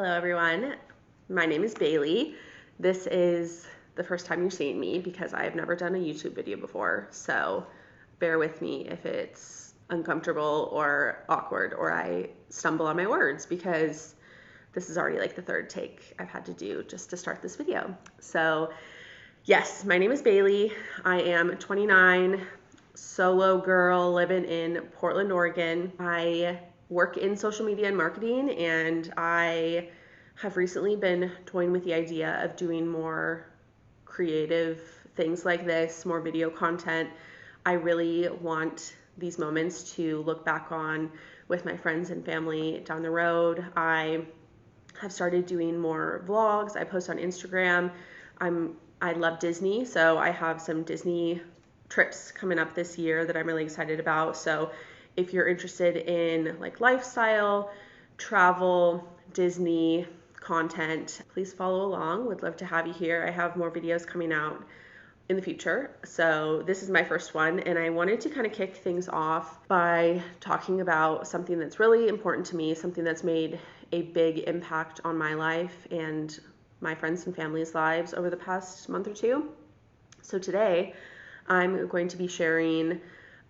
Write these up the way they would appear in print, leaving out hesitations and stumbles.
Hello everyone, my name is Bailey. This is the first time you're seeing me because I have never done a YouTube video before, so bear with me if it's uncomfortable or awkward or I stumble on my words because this is already like the third take I've had to do just to start this video. So yes, my name is Bailey. I am 29, solo girl living in Portland, Oregon. I work in social media and marketing, and I have recently been toying with the idea of doing more creative things like this, more video content. I really want these moments to look back on with my friends and family down the road. I have started doing more vlogs. I post on Instagram. I love Disney, so I have some Disney trips coming up this year that I'm really excited about. So if you're interested in like lifestyle, travel, Disney content, please follow along. Would love to have you here. I have more videos coming out in the future. So this is my first one, and I wanted to kind of kick things off by talking about something that's really important to me, something that's made a big impact on my life and my friends and family's lives over the past month or two. So today I'm going to be sharing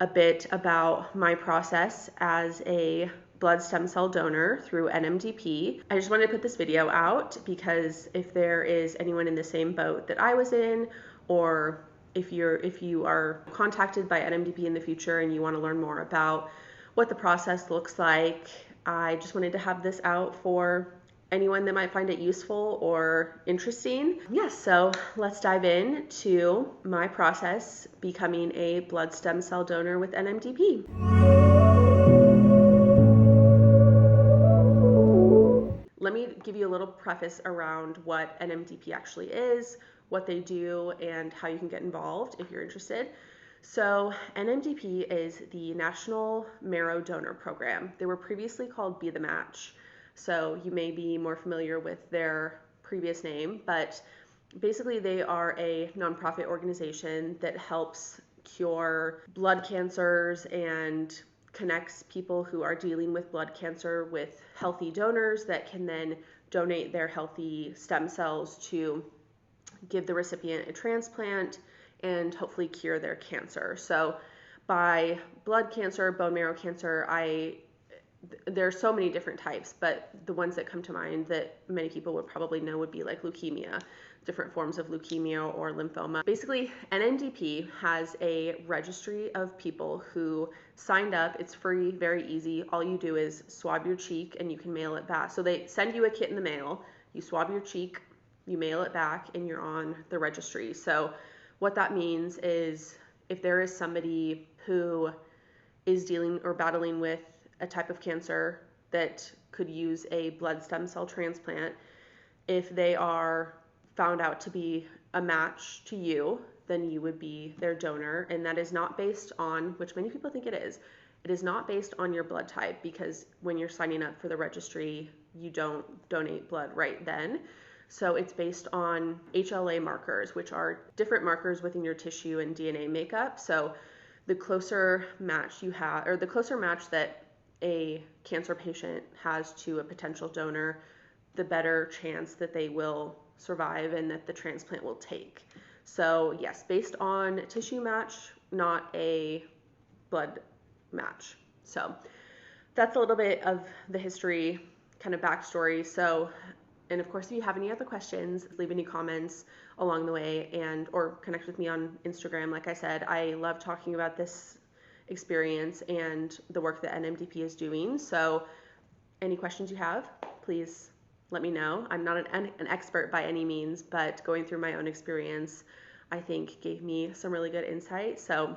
a bit about my process as a blood stem cell donor through NMDP. I just wanted to put this video out because if there is anyone in the same boat that I was in, or if you are contacted by NMDP in the future and you want to learn more about what the process looks like, I just wanted to have this out for anyone that might find it useful or interesting. Yes, so let's dive into my process becoming a blood stem cell donor with NMDP. Let me give you a little preface around what NMDP actually is, what they do, and how you can get involved if you're interested. So NMDP is the National Marrow Donor Program. They were previously called Be the Match. So you may be more familiar with their previous name, but basically they are a nonprofit organization that helps cure blood cancers and connects people who are dealing with blood cancer with healthy donors that can then donate their healthy stem cells to give the recipient a transplant and hopefully cure their cancer. So by blood cancer, bone marrow cancer, there are so many different types, but the ones that come to mind that many people would probably know would be like leukemia, different forms of leukemia or lymphoma. Basically, NMDP has a registry of people who signed up. It's free, very easy. All you do is swab your cheek and you can mail it back. So they send you a kit in the mail, you swab your cheek, you mail it back, and you're on the registry. So what that means is if there is somebody who is dealing or battling with a type of cancer that could use a blood stem cell transplant, if they are found out to be a match to you, then you would be their donor. And that is not based on, which many people think it is not based on your blood type, because when you're signing up for the registry, you don't donate blood right then. So it's based on HLA markers, which are different markers within your tissue and DNA makeup. So the closer match you have, or the closer match that a cancer patient has to a potential donor, the better chance that they will survive and that the transplant will take. So yes, based on tissue match, not a blood match. So that's a little bit of the history, kind of backstory. So, and of course, if you have any other questions, leave any comments along the way or connect with me on Instagram. Like I said, I love talking about this experience and the work that NMDP is doing. So any questions you have, please let me know. I'm not an expert by any means, but going through my own experience, I think gave me some really good insight. So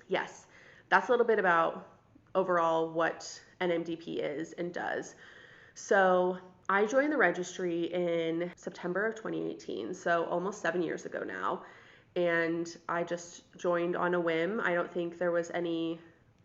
yes, that's a little bit about overall what NMDP is and does. So I joined the registry in September of 2018, so almost 7 years ago now. And I just joined on a whim. I don't think there was I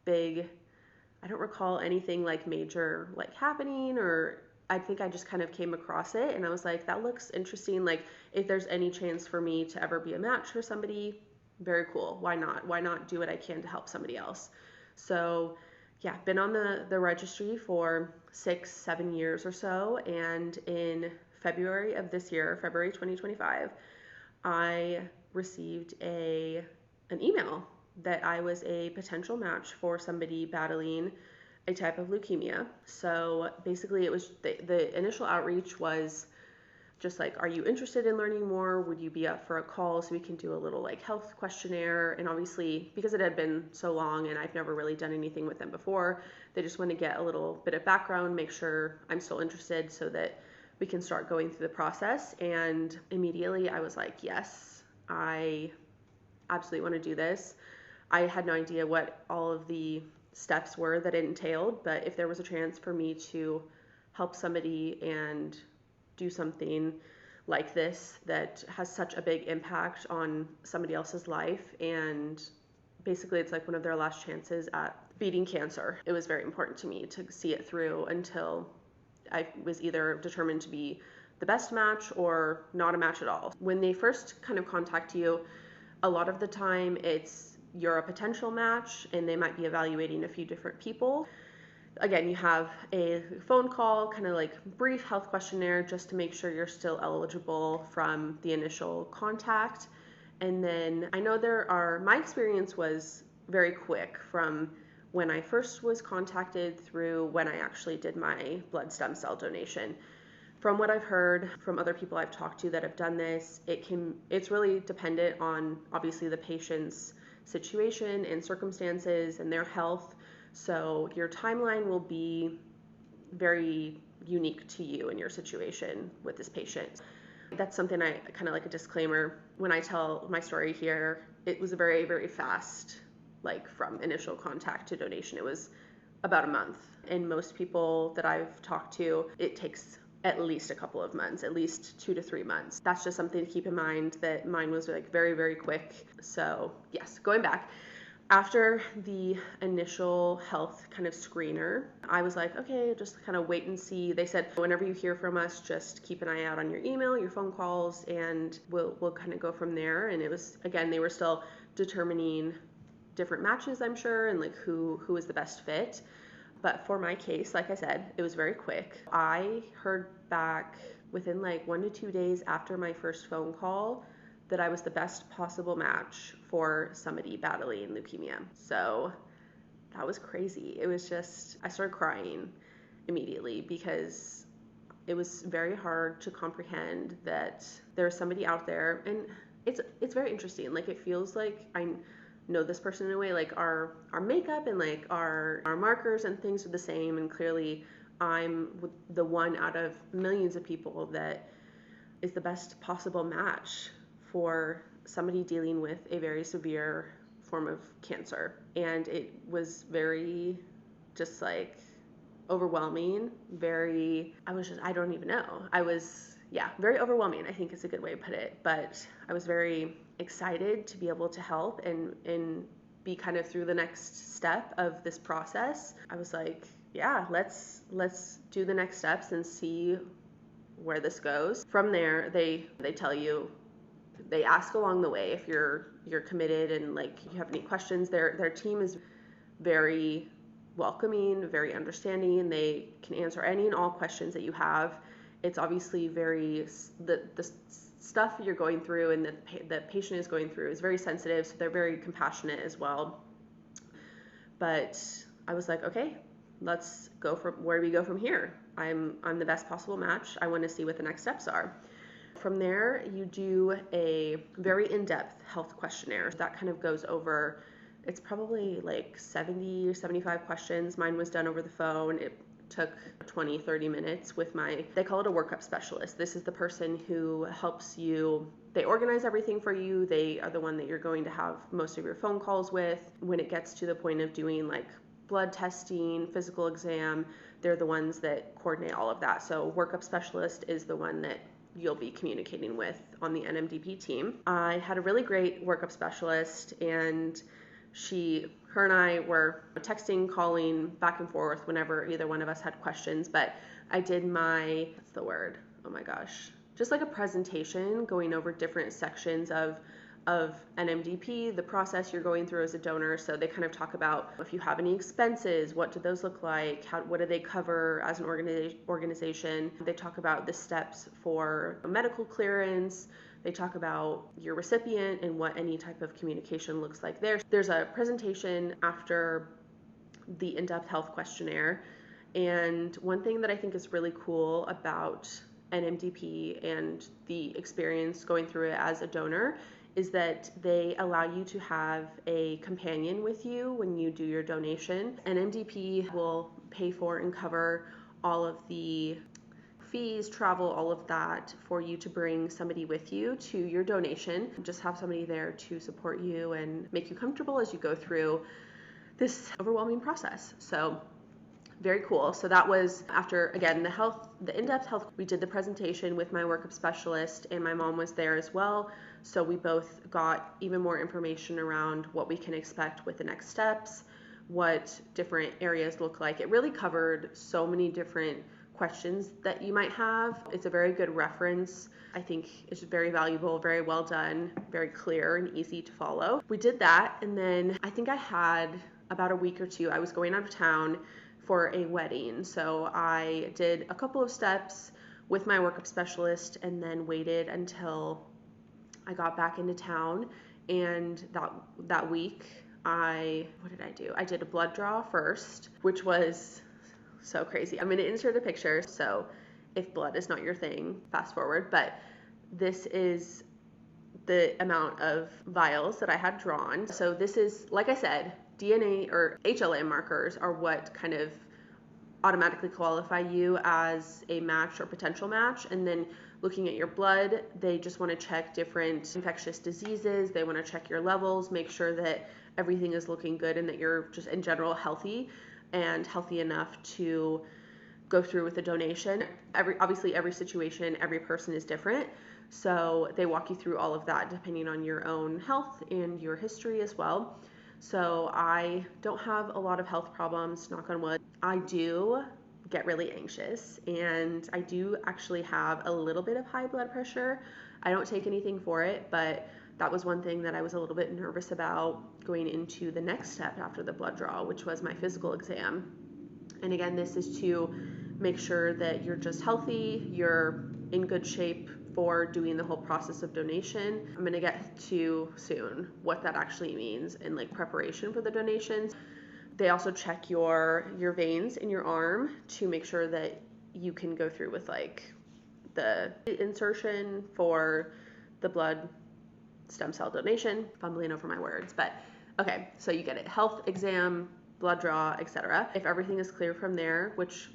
don't recall anything like major like happening, or I think I just kind of came across it and I was like, that looks interesting. Like if there's any chance for me to ever be a match for somebody, very cool. Why not? Why not do what I can to help somebody else? So yeah, been on the registry for 6, 7 years or so. And in February of this year, February 2025, I received an email that I was a potential match for somebody battling a type of leukemia. So basically, it was the initial outreach was just like, are you interested in learning more? Would you be up for a call so we can do a little like health questionnaire? And obviously, because it had been so long and I've never really done anything with them before, they just want to get a little bit of background, make sure I'm still interested so that we can start going through the process. And immediately I was like, yes, I absolutely want to do this. I had no idea what all of the steps were that it entailed, but if there was a chance for me to help somebody and do something like this that has such a big impact on somebody else's life, and basically it's like one of their last chances at beating cancer, it was very important to me to see it through until I was either determined to be the best match or not a match at all. When they first kind of contact you, a lot of the time you're a potential match and they might be evaluating a few different people. Again, you have a phone call, kind of like brief health questionnaire just to make sure you're still eligible from the initial contact. And then I know my experience was very quick from when I first was contacted through when I actually did my blood stem cell donation. From what I've heard from other people I've talked to that have done this, it's really dependent on obviously the patient's situation and circumstances and their health. So your timeline will be very unique to you and your situation with this patient. That's something I kind of like a disclaimer when I tell my story here. It was a very, very fast, like from initial contact to donation. It was about a month. And most people that I've talked to, it takes at least a couple of months, at least 2 to 3 months. That's just something to keep in mind, that mine was like very, very quick. So yes, going back. After the initial health kind of screener, I was like, okay, just kind of wait and see. They said, whenever you hear from us, just keep an eye out on your email, your phone calls, and we'll kind of go from there. And it was, again, they were still determining different matches, I'm sure, and like who was the best fit. But for my case, like I said, it was very quick. I heard back within like 1 to 2 days after my first phone call that I was the best possible match for somebody battling leukemia. So that was crazy. It was just, I started crying immediately because it was very hard to comprehend that there's somebody out there, and it's very interesting. Like, it feels like I know this person in a way, like our makeup and like our markers and things are the same, and clearly I'm the one out of millions of people that is the best possible match for somebody dealing with a very severe form of cancer. And it was very just like overwhelming, I don't even know. Very overwhelming, I think is a good way to put it. But I was very excited to be able to help and be kind of through the next step of this process. I was like, yeah, let's do the next steps and see where this goes. From there, they tell you, they ask along the way if you're committed and like you have any questions. Their team is very welcoming, very understanding, and they can answer any and all questions that you have. It's obviously the stuff you're going through and the patient is going through is very sensitive, so they're very compassionate as well. But I was like, okay, let's go where do we go from here? I'm the best possible match. I want to see what the next steps are. From there, you do a very in-depth health questionnaire. That kind of goes over, it's probably like 70 or 75 questions. Mine was done over the phone. It took 20, 30 minutes with they call it a workup specialist. This is the person who helps you. They organize everything for you. They are the one that you're going to have most of your phone calls with. When it gets to the point of doing like blood testing, physical exam, they're the ones that coordinate all of that. So workup specialist is the one that you'll be communicating with on the NMDP team. I had a really great workup specialist, and her and I were texting, calling back and forth whenever either one of us had questions. But I did what's the word? Oh my gosh. Just like a presentation going over different sections of of NMDP, the process you're going through as a donor. So they kind of talk about if you have any expenses, what do those look like? What do they cover as an organization? They talk about the steps for medical clearance. They talk about your recipient and what any type of communication looks like there. There's a presentation after the in-depth health questionnaire. And one thing that I think is really cool about NMDP and the experience going through it as a donor is that they allow you to have a companion with you when you do your donation. NMDP will pay for and cover all of the fees, travel, all of that for you to bring somebody with you to your donation. Just have somebody there to support you and make you comfortable as you go through this overwhelming process. So very cool. So that was after, again, the in-depth health. We did the presentation with my workup specialist, and my mom was there as well. So we both got even more information around what we can expect with the next steps, what different areas look like. It really covered so many different questions that you might have. It's a very good reference. I think it's very valuable, very well done, very clear and easy to follow. We did that, and then I think I had about a week or two, I was going out of town for a wedding. So I did a couple of steps with my workup specialist and then waited until I got back into town. And that week, what did I do? I did a blood draw first, which was so crazy. I'm going to insert a picture. So if blood is not your thing, fast forward. But this is the amount of vials that I had drawn. So this is, like I said, DNA or HLA markers are what kind of automatically qualify you as a match or potential match. And then looking at your blood, they just want to check different infectious diseases. They want to check your levels, make sure that everything is looking good and that you're just in general healthy and healthy enough to go through with the donation. Obviously, every situation, every person is different. So they walk you through all of that depending on your own health and your history as well. So I don't have a lot of health problems, knock on wood. I do get really anxious, and I do actually have a little bit of high blood pressure. I don't take anything for it, but that was one thing that I was a little bit nervous about going into the next step after the blood draw, which was my physical exam. And again, this is to make sure that you're just healthy, you're in good shape for doing the whole process of donation. I'm going to get to soon what that actually means in like preparation for the donations. They also check your veins in your arm to make sure that you can go through with like the insertion for the blood stem cell donation. Fumbling over my words, but okay, so you get it. Health exam, blood draw, etc. If everything is clear from there, which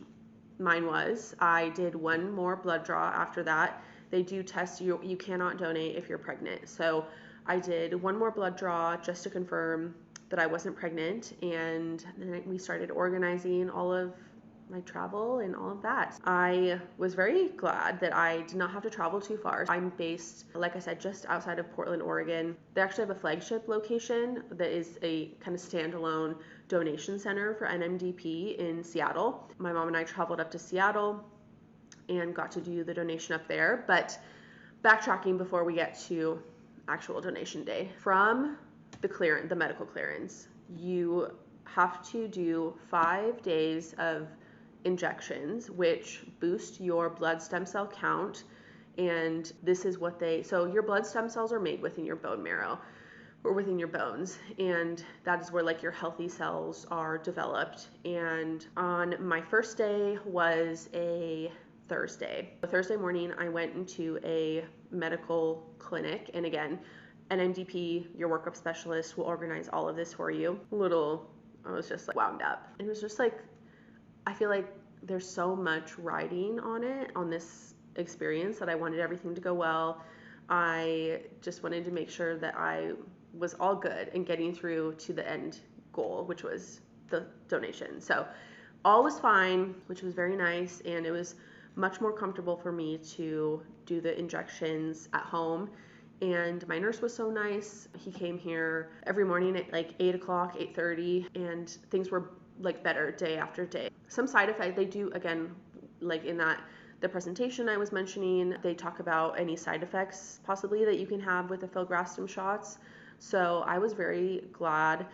mine was, I did one more blood draw after that. They do test you. You cannot donate if you're pregnant. So I did one more blood draw just to confirm that I wasn't pregnant. And then we started organizing all of my travel and all of that. I was very glad that I did not have to travel too far. I'm based, like I said, just outside of Portland, Oregon. They actually have a flagship location that is a kind of standalone donation center for NMDP in Seattle. My mom and I traveled up to Seattle and got to do the donation up there. But backtracking before we get to actual donation day, from the medical clearance, you have to do 5 days of injections, which boost your blood stem cell count. And this is what so your blood stem cells are made within your bone marrow or within your bones, and that is where like your healthy cells are developed. And on my first day was a Thursday. Thursday morning, I went into a medical clinic, and again, NMDP, your workup specialist, will organize all of this for you. I was just like wound up. It was just like, I feel like there's so much riding on this experience that I wanted everything to go well. I just wanted to make sure that I was all good and getting through to the end goal, which was the donation. So all was fine, which was very nice, and it was much more comfortable for me to do the injections at home. And my nurse was so nice. He came here every morning at like 8 o'clock, 8:30, and things were like better day after day. Some side effects they do, again, like in that the presentation I was mentioning, they talk about any side effects possibly that you can have with the filgrastim shots. So I was very glad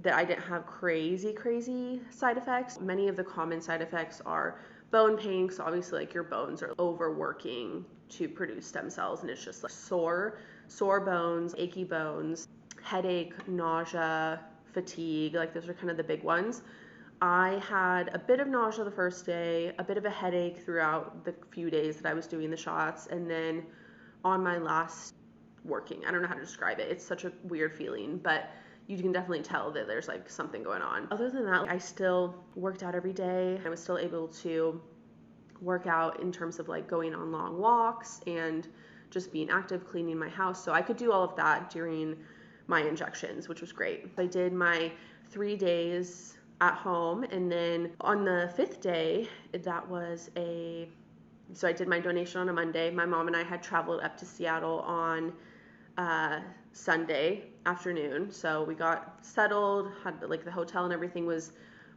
that I didn't have crazy side effects. Many of the common side effects are bone pain, so obviously like your bones are overworking to produce stem cells, and it's just like sore bones, achy bones, headache, nausea, fatigue, like those are kind of the big ones. I had a bit of nausea the first day, a bit of a headache throughout the few days that I was doing the shots, and then on my last working, I don't know how to describe it. It's such a weird feeling, but you can definitely tell that there's like something going on. Other than that, I still worked out every day. I was still able to work out in terms of like going on long walks and just being active, cleaning my house. So I could do all of that during my injections, which was great. I did my 3 days at home, and then on the 5th day, so I did my donation on a Monday. My mom and I had traveled up to Seattle on Sunday afternoon, so we got settled, had like the hotel and everything was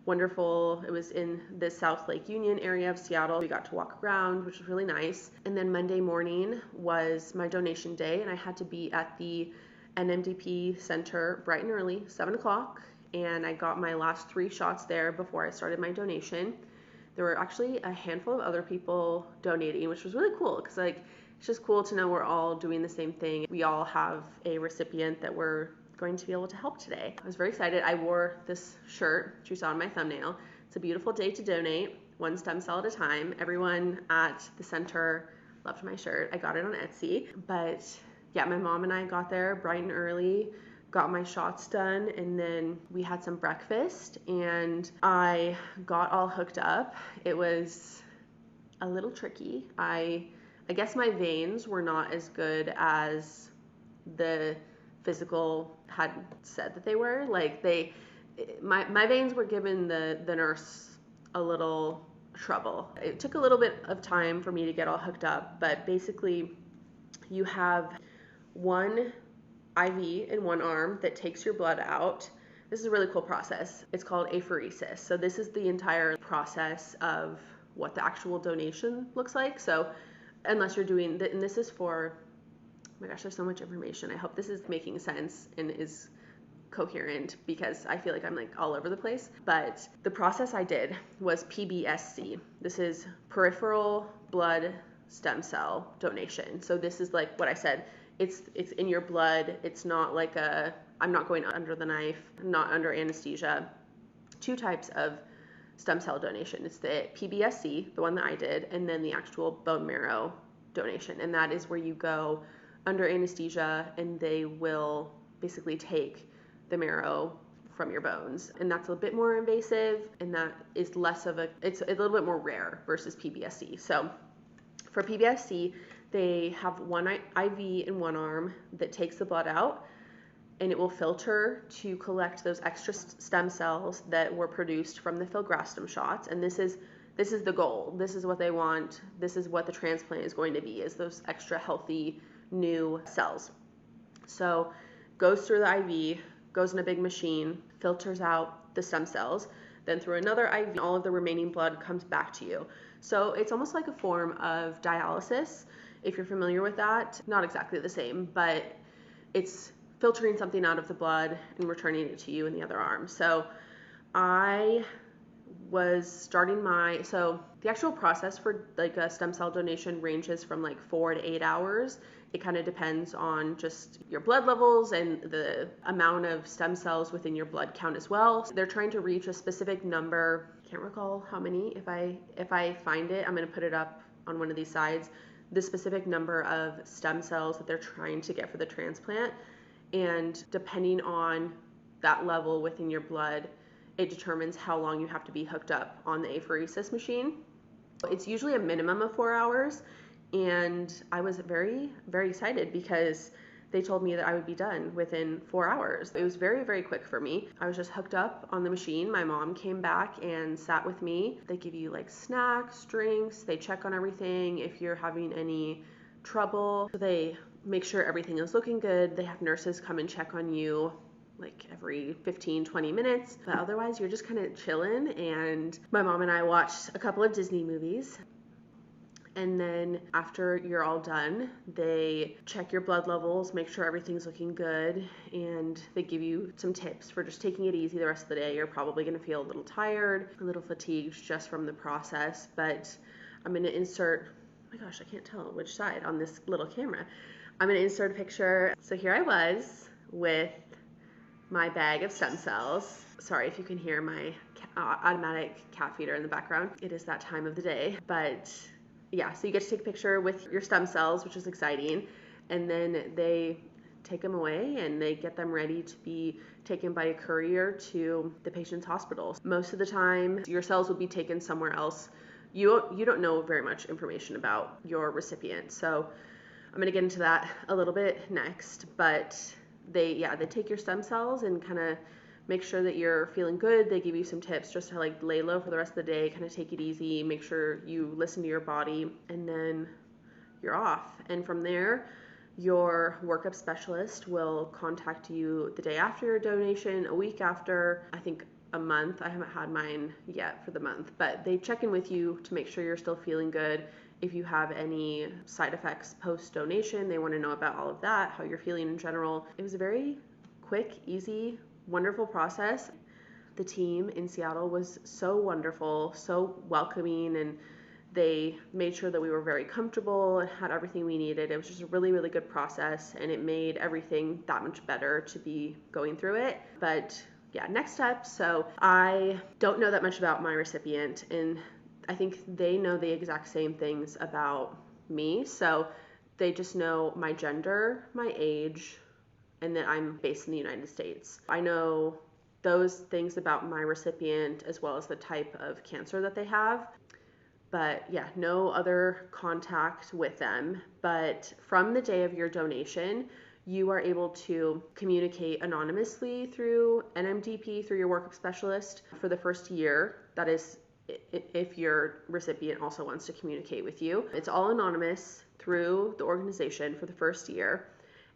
wonderful. It was in the South Lake Union area of Seattle. We got to walk around, which was really nice. And then Monday morning was my donation day, and I had to be at the NMDP center bright and early, 7 o'clock, and I got my last 3 shots there before I started my donation. There were actually a handful of other people donating, which was really cool because like it's just cool to know we're all doing the same thing. We all have a recipient that we're going to be able to help today. I was very excited. I wore this shirt, which you saw in my thumbnail. It's a beautiful day to donate, one stem cell at a time. Everyone at the center loved my shirt. I got it on Etsy. But yeah, my mom and I got there bright and early, got my shots done, and then we had some breakfast and I got all hooked up. It was a little tricky. I guess my veins were not as good as the physical had said that they were. Like my veins were giving the nurse a little trouble. It took a little bit of time for me to get all hooked up, but basically you have one IV in one arm that takes your blood out. This is a really cool process. It's called apheresis. So this is the entire process of what the actual donation looks like. So unless you're doing, and this is for, oh my gosh, there's so much information. I hope this is making sense and is coherent because I feel like I'm like all over the place. But the process I did was PBSC. This is peripheral blood stem cell donation. So this is like what I said, it's in your blood. It's not like I'm not going under the knife, not under anesthesia. 2 types of stem cell donation. It's the PBSC, the one that I did, and then the actual bone marrow donation. And that is where you go under anesthesia and they will basically take the marrow from your bones. And that's a bit more invasive, and that is it's a little bit more rare versus PBSC. So for PBSC, they have one IV in one arm that takes the blood out, and it will filter to collect those extra stem cells that were produced from the filgrastim shots. And this is the goal. This is what they want. This is what the transplant is going to be, is those extra healthy new cells. So goes through the IV, goes in a big machine, filters out the stem cells, then through another IV, all of the remaining blood comes back to you. So it's almost like a form of dialysis, if you're familiar with that. Not exactly the same, but it's filtering something out of the blood and returning it to you in the other arm. So I was starting so the actual process for like a stem cell donation ranges from like 4 to 8 hours. It kind of depends on just your blood levels and the amount of stem cells within your blood count as well. So they're trying to reach a specific number. Can't recall how many. If I find it, I'm going to put it up on one of these sides. The specific number of stem cells that they're trying to get for the transplant. And depending on that level within your blood, it determines how long you have to be hooked up on the apheresis machine. It's usually a minimum of 4 hours, and I was very, very excited because they told me that I would be done within 4 hours. It was very, very quick for me. I was just hooked up on the machine. My mom came back and sat with me. They give you like snacks, drinks, they check on everything if you're having any trouble. They make sure everything is looking good. They have nurses come and check on you like every 15-20 minutes, but otherwise you're just kind of chilling. And my mom and I watched a couple of Disney movies. And then after you're all done, they check your blood levels, make sure everything's looking good, and they give you some tips for just taking it easy the rest of the day. You're probably going to feel a little tired, a little fatigued just from the process, but I'm going to insert, oh my gosh, I can't tell which side on this little camera. I'm going to insert a picture. So here I was with my bag of stem cells. Sorry if you can hear my automatic cat feeder in the background. It is that time of the day, but yeah, so you get to take a picture with your stem cells, which is exciting, and then they take them away and they get them ready to be taken by a courier to the patient's hospital. Most of the time, your cells will be taken somewhere else. You don't know very much information about your recipient, so I'm going to get into that a little bit next, but they take your stem cells and kind of make sure that you're feeling good. They give you some tips just to like lay low for the rest of the day, kind of take it easy, make sure you listen to your body, and then you're off. And from there, your workup specialist will contact you the day after your donation, a week after, I think a month. I haven't had mine yet for the month, but they check in with you to make sure you're still feeling good. If you have any side effects post-donation, they want to know about all of that, how you're feeling in general. It was a very quick, easy, wonderful process. The team in Seattle was so wonderful, so welcoming, and they made sure that we were very comfortable and had everything we needed. It was just a really, really good process, and it made everything that much better to be going through it. But yeah, next up, so I don't know that much about my recipient, and I think they know the exact same things about me. So they just know my gender, my age, and that I'm based in the United States. I know those things about my recipient as well as the type of cancer that they have. But yeah, no other contact with them. But from the day of your donation, you are able to communicate anonymously through NMDP, through your workup specialist for the first year. That is, if your recipient also wants to communicate with you. It's all anonymous through the organization for the first year.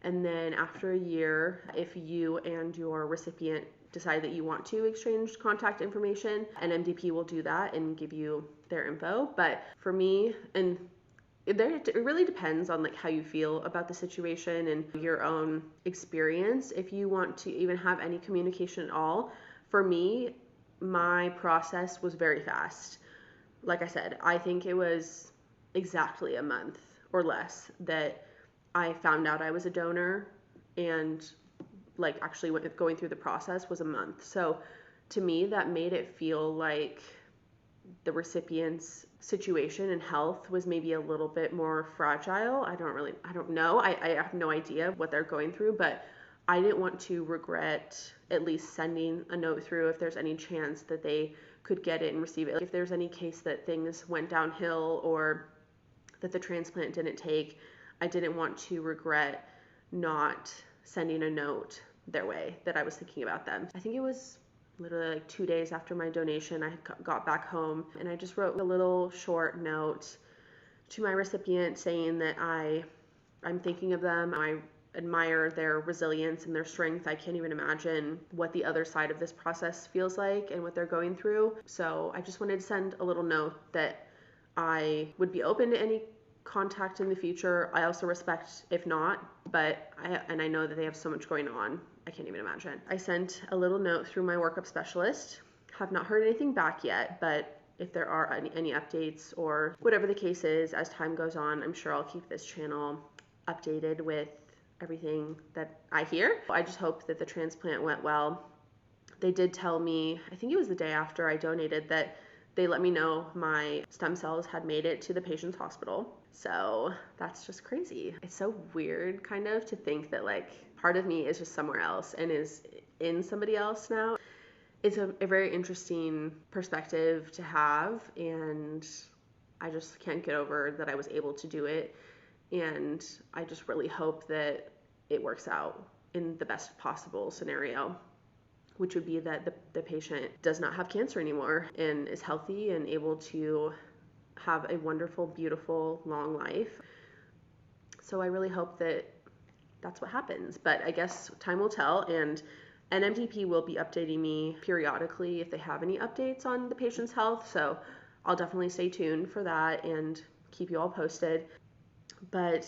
And then after a year, if you and your recipient decide that you want to exchange contact information, NMDP will do that and give you their info. But for me, and it really depends on like how you feel about the situation and your own experience. If you want to even have any communication at all, for me, my process was very fast. Like I said, I think it was exactly a month or less that I found out I was a donor, and like actually going through the process was a month. So to me, that made it feel like the recipient's situation and health was maybe a little bit more fragile. I don't know. I have no idea what they're going through, but I didn't want to regret at least sending a note through if there's any chance that they could get it and receive it. If there's any case that things went downhill or that the transplant didn't take, I didn't want to regret not sending a note their way that I was thinking about them. I think it was literally like 2 days after my donation, I got back home and I just wrote a little short note to my recipient saying that I'm thinking of them. I admire their resilience and their strength. I can't even imagine what the other side of this process feels like and what they're going through. So I just wanted to send a little note that I would be open to any contact in the future. I also respect if not, but I know that they have so much going on. I can't even imagine. I sent a little note through my workup specialist. Have not heard anything back yet, but if there are any updates or whatever the case is, as time goes on, I'm sure I'll keep this channel updated with everything that I hear. I just hope that the transplant went well. They did tell me, I think it was the day after I donated, that they let me know my stem cells had made it to the patient's hospital. So that's just crazy. It's so weird kind of to think that like part of me is just somewhere else and is in somebody else now. It's a very interesting perspective to have, and I just can't get over that I was able to do it. And I just really hope that it works out in the best possible scenario, which would be that the patient does not have cancer anymore and is healthy and able to have a wonderful, beautiful, long life. So I really hope that that's what happens. But I guess time will tell, and NMDP will be updating me periodically if they have any updates on the patient's health. So I'll definitely stay tuned for that and keep you all posted. But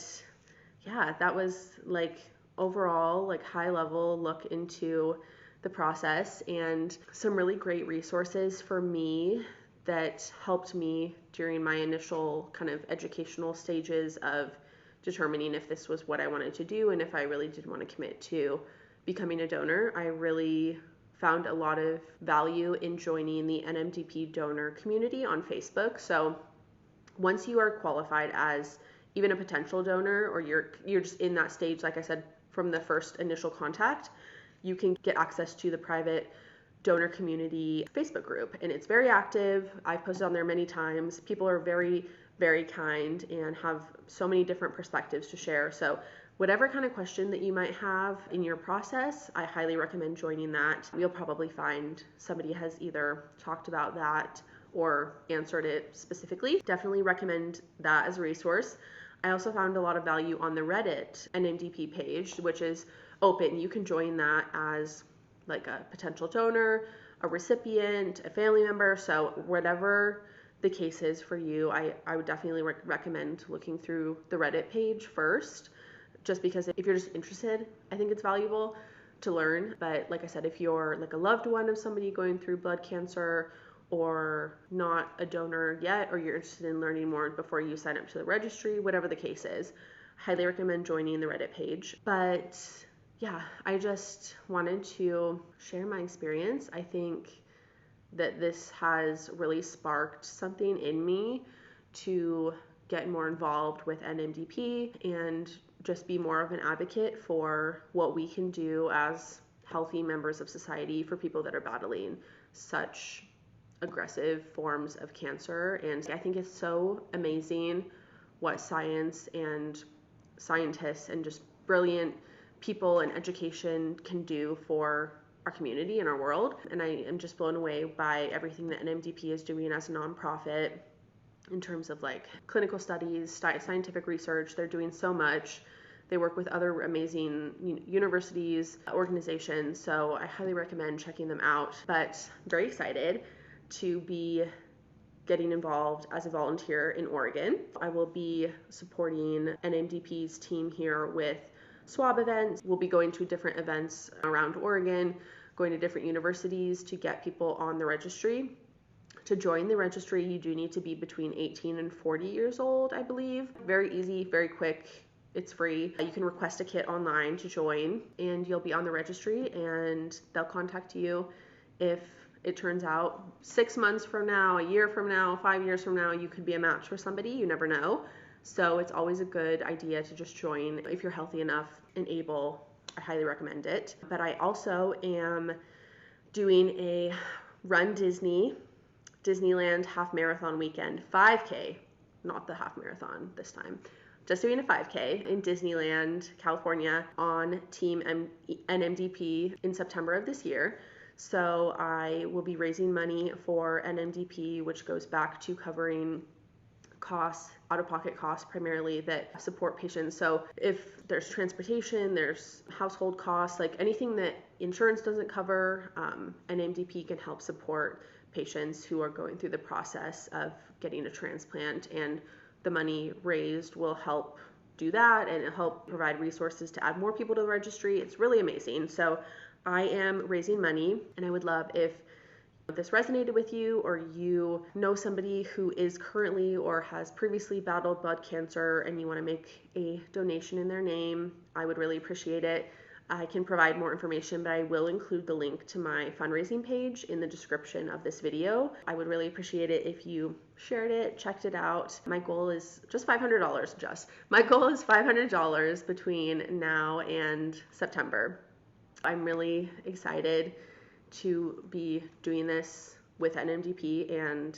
yeah, that was like overall like high level look into the process and some really great resources for me that helped me during my initial kind of educational stages of determining if this was what I wanted to do and if I really did want to commit to becoming a donor. I really found a lot of value in joining the NMDP donor community on Facebook. So once you are qualified as even a potential donor, or you're just in that stage, like I said, from the first initial contact, you can get access to the private donor community Facebook group, and it's very active. I've posted on there many times. People are very, very kind and have so many different perspectives to share. So whatever kind of question that you might have in your process, I highly recommend joining that. You'll probably find somebody has either talked about that or answered it specifically. Definitely recommend that as a resource. I also found a lot of value on the Reddit NMDP page, which is open. You can join that as like a potential donor, a recipient, a family member. So whatever the case is for you, I would definitely recommend looking through the Reddit page first, just because if you're just interested, I think it's valuable to learn. But like I said, if you're like a loved one of somebody going through blood cancer or not a donor yet, or you're interested in learning more before you sign up to the registry, whatever the case is, highly recommend joining the Reddit page. But yeah, I just wanted to share my experience. I think that this has really sparked something in me to get more involved with NMDP and just be more of an advocate for what we can do as healthy members of society for people that are battling such aggressive forms of cancer. And I think it's so amazing what science and scientists and just brilliant people and education can do for our community and our world. And I am just blown away by everything that NMDP is doing as a nonprofit in terms of like clinical studies, scientific research. They're doing so much. They work with other amazing universities, organizations. So I highly recommend checking them out. But I'm very excited to be getting involved as a volunteer in Oregon. I will be supporting NMDP's team here with swab events. We'll be going to different events around Oregon, going to different universities to get people on the registry. To join the registry, you do need to be between 18 and 40 years old, I believe. Very easy, very quick. It's free. You can request a kit online to join, and you'll be on the registry, and they'll contact you if it turns out 6 months from now, a year from now, 5 years from now, you could be a match for somebody. You never know. So it's always a good idea to just join if you're healthy enough and able. I highly recommend it. But I also am doing a runDisney Disneyland half marathon weekend, 5K, not the half marathon this time. Just doing a 5K in Disneyland, California on Team NMDP in September of this year. So I will be raising money for NMDP, which goes back to covering costs, out-of-pocket costs primarily that support patients. So if there's transportation, there's household costs, like anything that insurance doesn't cover, NMDP can help support patients who are going through the process of getting a transplant, and the money raised will help do that and help provide resources to add more people to the registry. It's really amazing. So I am raising money, and I would love if this resonated with you, or you know somebody who is currently or has previously battled blood cancer and you want to make a donation in their name. I would really appreciate it. I can provide more information, but I will include the link to my fundraising page in the description of this video. I would really appreciate it if you shared it, checked it out. My goal is just $500. My goal is $500 between now and September. I'm really excited to be doing this with NMDP, and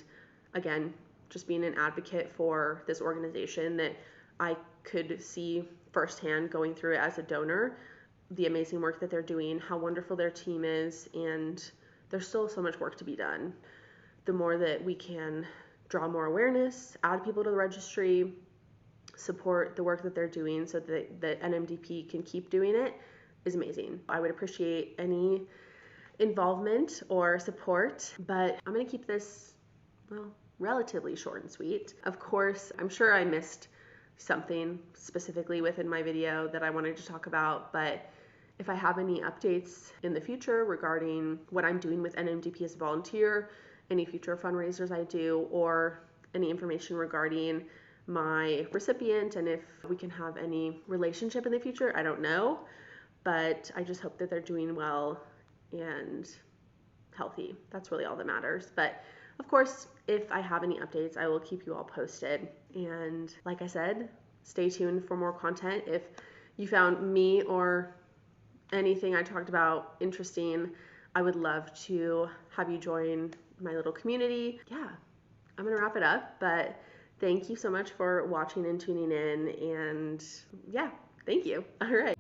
again, just being an advocate for this organization that I could see firsthand going through it as a donor, the amazing work that they're doing, how wonderful their team is, and there's still so much work to be done. The more that we can draw more awareness, add people to the registry, support the work that they're doing so that NMDP can keep doing it is amazing. I would appreciate any involvement or support, but I'm going to keep this, well, relatively short and sweet. Of course, I'm sure I missed something specifically within my video that I wanted to talk about, but if I have any updates in the future regarding what I'm doing with NMDP as a volunteer, any future fundraisers I do, or any information regarding my recipient and if we can have any relationship in the future, I don't know, but I just hope that they're doing well and healthy. That's really all that matters. But of course, if I have any updates, I will keep you all posted. And like I said, stay tuned for more content. If you found me or anything I talked about interesting, I would love to have you join my little community. Yeah, I'm going to wrap it up, but thank you so much for watching and tuning in. And yeah, thank you. All right.